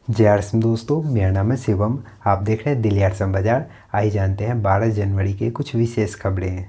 जय आर सिंह दोस्तों, मेरा नाम है शिवम। आप देख रहे हैं दिल्ली आर बाजार। आइए जानते हैं 12 जनवरी के कुछ विशेष खबरें।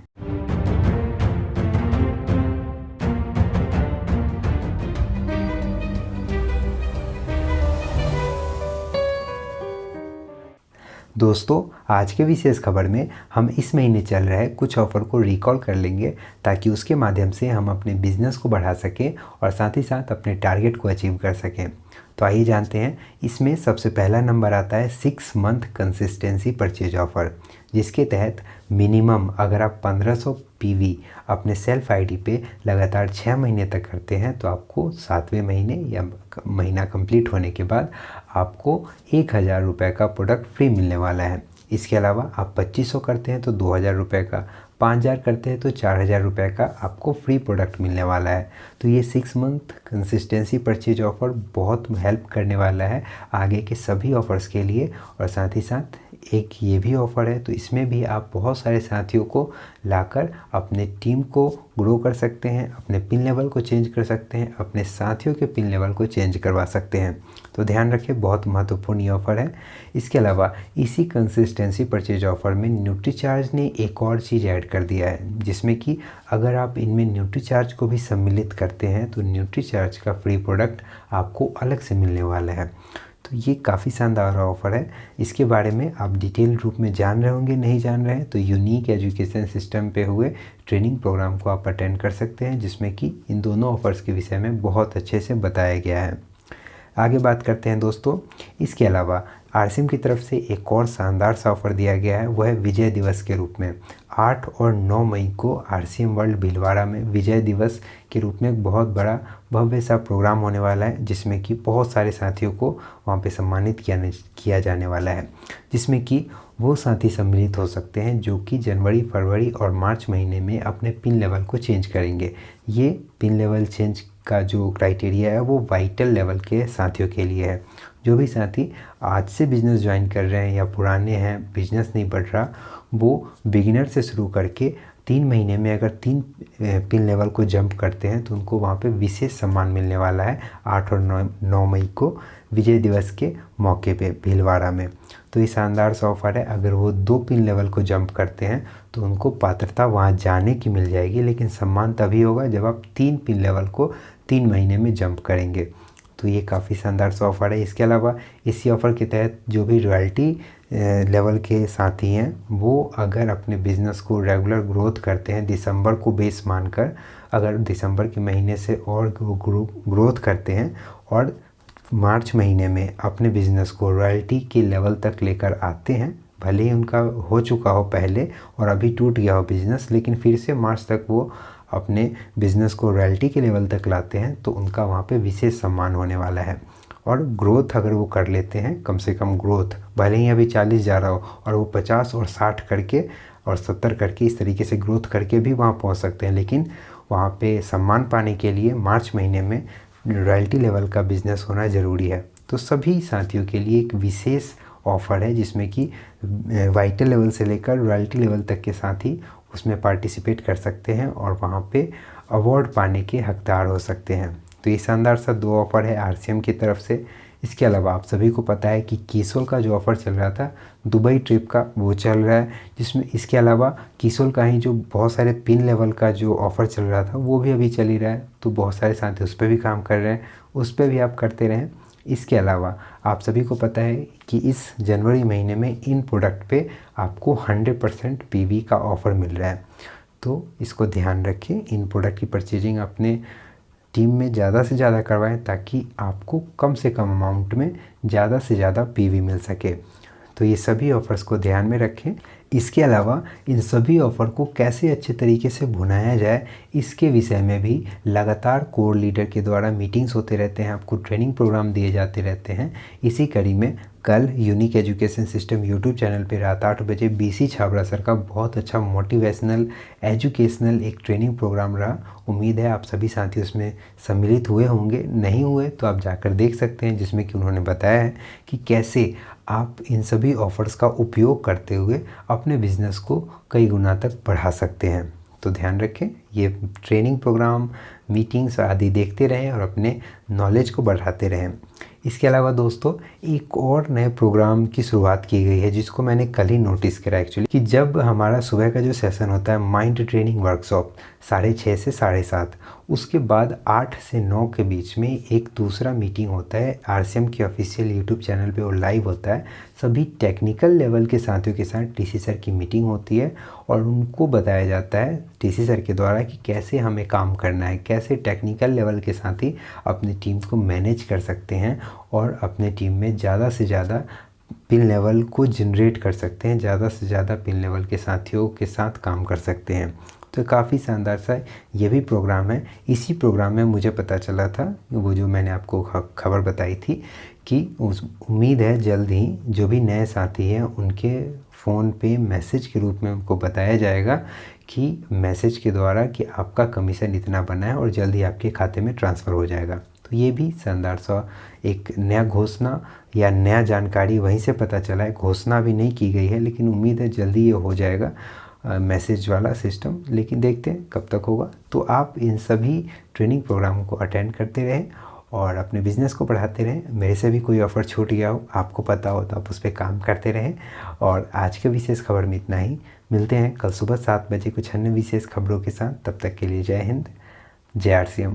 दोस्तों, आज के विशेष खबर में हम इस महीने चल रहे कुछ ऑफ़र को रिकॉल कर लेंगे ताकि उसके माध्यम से हम अपने बिजनेस को बढ़ा सकें और साथ ही साथ अपने टारगेट को अचीव कर सकें। तो आइए जानते हैं। इसमें सबसे पहला नंबर आता है 6 मंथ कंसिस्टेंसी परचेज ऑफ़र, जिसके तहत मिनिमम अगर आप 1500 पीवी अपने सेल्फ आईडी पे लगातार 6 महीने तक करते हैं तो आपको 7वें महीने या महीना कंप्लीट होने के बाद आपको 1000 रुपये का प्रोडक्ट फ्री मिलने वाला है। इसके अलावा आप 2500 करते हैं तो 2000 रुपये का, 5000 करते हैं तो 4000 रुपये का आपको फ्री प्रोडक्ट मिलने वाला है। तो ये 6 मंथ कंसिस्टेंसी परचेज ऑफ़र बहुत हेल्प करने वाला है आगे के सभी ऑफ़र्स के लिए। और साथ ही साथ एक ये भी ऑफ़र है, तो इसमें भी आप बहुत सारे साथियों को लाकर अपने टीम को ग्रो कर सकते हैं, अपने पिन लेवल को चेंज कर सकते हैं, अपने साथियों के पिन लेवल को चेंज करवा सकते हैं। तो ध्यान रखें, बहुत महत्वपूर्ण ये ऑफ़र है। इसके अलावा इसी कंसिस्टेंसी परचेज ऑफ़र में न्यूट्रीचार्ज ने एक और चीज़ ऐड कर दिया है, जिसमें कि अगर आप इनमें न्यूट्रीचार्ज को भी सम्मिलित करते हैं तो न्यूट्रीचार्ज का फ्री प्रोडक्ट आपको अलग से मिलने वाला है। तो ये काफ़ी शानदार ऑफ़र है। इसके बारे में आप डिटेल रूप में जान रहे होंगे, नहीं जान रहे हैं तो यूनिक एजुकेशन सिस्टम पे हुए ट्रेनिंग प्रोग्राम को आप अटेंड कर सकते हैं, जिसमें कि इन दोनों ऑफ़र्स के विषय में बहुत अच्छे से बताया गया है। आगे बात करते हैं दोस्तों। इसके अलावा आरसीएम की तरफ से एक और शानदार सा ऑफ़र दिया गया है, वह है विजय दिवस के रूप में। 8 और 9 मई को आरसीएम वर्ल्ड भीलवाड़ा में विजय दिवस के रूप में एक बहुत बड़ा भव्य सा प्रोग्राम होने वाला है, जिसमें कि बहुत सारे साथियों को वहाँ पे सम्मानित किया जाने वाला है, जिसमें कि वो साथी सम्मिलित हो सकते हैं जो कि जनवरी, फरवरी और मार्च महीने में अपने पिन लेवल को चेंज करेंगे। ये पिन लेवल चेंज का जो क्राइटेरिया है वो वाइटल लेवल के साथियों के लिए है। जो भी साथी आज से बिज़नेस ज्वाइन कर रहे हैं या पुराने हैं, बिज़नेस नहीं बढ़ रहा, वो बिगिनर से शुरू करके 3 महीने में अगर 3 पिन लेवल को जंप करते हैं तो उनको वहाँ पे विशेष सम्मान मिलने वाला है 8 और 9 मई को विजय दिवस के मौके पे भीलवाड़ा में। तो ये शानदार सा ऑफ़र है। अगर वो 2 पिन लेवल को जंप करते हैं तो उनको पात्रता वहाँ जाने की मिल जाएगी, लेकिन सम्मान तभी होगा जब आप 3 पिन लेवल को 3 महीने में जंप करेंगे। तो ये काफ़ी शानदार सा ऑफ़र है। इसके अलावा इसी ऑफ़र के तहत जो भी रॉयल्टी लेवल के साथी हैं वो अगर अपने बिज़नेस को रेगुलर ग्रोथ करते हैं, दिसंबर को बेस मानकर अगर दिसंबर के महीने से और ग्रोथ करते हैं और मार्च महीने में अपने बिज़नेस को रॉयल्टी के लेवल तक लेकर आते हैं, भले ही उनका हो चुका हो पहले और अभी टूट गया हो बिज़नेस, लेकिन फिर से मार्च तक वो अपने बिज़नेस को रॉयल्टी के लेवल तक लाते हैं तो उनका वहाँ पे विशेष सम्मान होने वाला है। और ग्रोथ अगर वो कर लेते हैं, कम से कम ग्रोथ, भले ही अभी 40 जा रहा हो और वो 50 और 60 करके और 70 करके इस तरीके से ग्रोथ करके भी वहाँ पहुँच सकते हैं, लेकिन वहाँ पे सम्मान पाने के लिए मार्च महीने में रॉयल्टी लेवल का बिज़नेस होना ज़रूरी है। तो सभी साथियों के लिए एक विशेष ऑफ़र है, जिसमें कि वाइटल लेवल से लेकर रॉयल्टी लेवल तक के साथी उसमें पार्टिसिपेट कर सकते हैं और वहाँ पे अवार्ड पाने के हकदार हो सकते हैं। तो ये शानदार सा 2 ऑफ़र है आरसीएम की तरफ से। इसके अलावा आप सभी को पता है कि कीसोल का जो ऑफ़र चल रहा था दुबई ट्रिप का, वो चल रहा है, जिसमें इसके अलावा कीसोल का ही जो बहुत सारे पिन लेवल का जो ऑफ़र चल रहा था वो भी अभी चल ही रहा है। तो बहुत सारे साथी उस पर भी काम कर रहे हैं, उस पर भी आप करते रहें। इसके अलावा आप सभी को पता है कि इस जनवरी महीने में इन प्रोडक्ट पे आपको 100% पीवी का ऑफ़र मिल रहा है। तो इसको ध्यान रखें, इन प्रोडक्ट की परचेजिंग अपने टीम में ज़्यादा से ज़्यादा करवाएं ताकि आपको कम से कम अमाउंट में ज़्यादा से ज़्यादा पीवी मिल सके। तो ये सभी ऑफ़र्स को ध्यान में रखें। इसके अलावा इन सभी ऑफ़र को कैसे अच्छे तरीके से भुनाया जाए, इसके विषय में भी लगातार कोर लीडर के द्वारा मीटिंग्स होते रहते हैं, आपको ट्रेनिंग प्रोग्राम दिए जाते रहते हैं। इसी कड़ी में कल unique education system YouTube channel पे रात 8 बजे बीसी छाबड़ा सर का बहुत अच्छा मोटिवेशनल एजुकेशनल एक ट्रेनिंग प्रोग्राम रहा। उम्मीद है आप सभी साथी उसमें सम्मिलित हुए होंगे, नहीं हुए तो आप जाकर देख सकते हैं, जिसमें कि उन्होंने बताया है कि कैसे आप इन सभी ऑफ़र्स का उपयोग करते हुए अपने बिज़नेस को कई गुना तक बढ़ा सकते हैं। तो ध्यान रखें, ये ट्रेनिंग प्रोग्राम, मीटिंग्स आदि देखते रहें और अपने नॉलेज को बढ़ाते रहें। इसके अलावा दोस्तों एक और नए प्रोग्राम की शुरुआत की गई है जिसको मैंने कल ही नोटिस करा एक्चुअली, कि जब हमारा सुबह का जो सेशन होता है माइंड ट्रेनिंग वर्कशॉप 6:30 से 7:30, उसके बाद 8 से 9 के बीच में एक दूसरा मीटिंग होता है RCM के ऑफिशियल यूट्यूब चैनल पे, वो लाइव होता है। सभी टेक्निकल लेवल के साथियों के साथ TC सर की मीटिंग होती है और उनको बताया जाता है TC सर के द्वारा कि कैसे हमें काम करना है, कैसे टेक्निकल लेवल के साथी अपनी टीम को मैनेज कर सकते हैं और अपने टीम में ज़्यादा से ज़्यादा पिन लेवल को जनरेट कर सकते हैं, ज़्यादा से ज़्यादा पिन लेवल के साथियों के साथ काम कर सकते हैं। तो काफ़ी शानदार सा ये भी प्रोग्राम है। इसी प्रोग्राम में मुझे पता चला था, वो जो मैंने आपको खबर बताई थी, कि उम्मीद है जल्द ही जो भी नए साथी हैं उनके फ़ोन पे मैसेज के रूप में उनको बताया जाएगा कि मैसेज के द्वारा कि आपका कमीशन इतना बना है और जल्द ही आपके खाते में ट्रांसफ़र हो जाएगा। तो ये भी शानदार सा एक नया घोषणा या नया जानकारी वहीं से पता चला है। घोषणा भी नहीं की गई है, लेकिन उम्मीद है जल्दी ये हो जाएगा मैसेज वाला सिस्टम, लेकिन देखते हैं कब तक होगा। तो आप इन सभी ट्रेनिंग प्रोग्रामों को अटेंड करते रहें और अपने बिज़नेस को बढ़ाते रहें। मेरे से भी कोई ऑफ़र छूट गया हो, आपको पता हो, तो आप उस पर काम करते रहें। और आज के विशेष खबर में इतना ही। मिलते हैं कल सुबह 7 बजे कुछ अन्य विशेष खबरों के साथ। तब तक के लिए जय हिंद, जय RCM।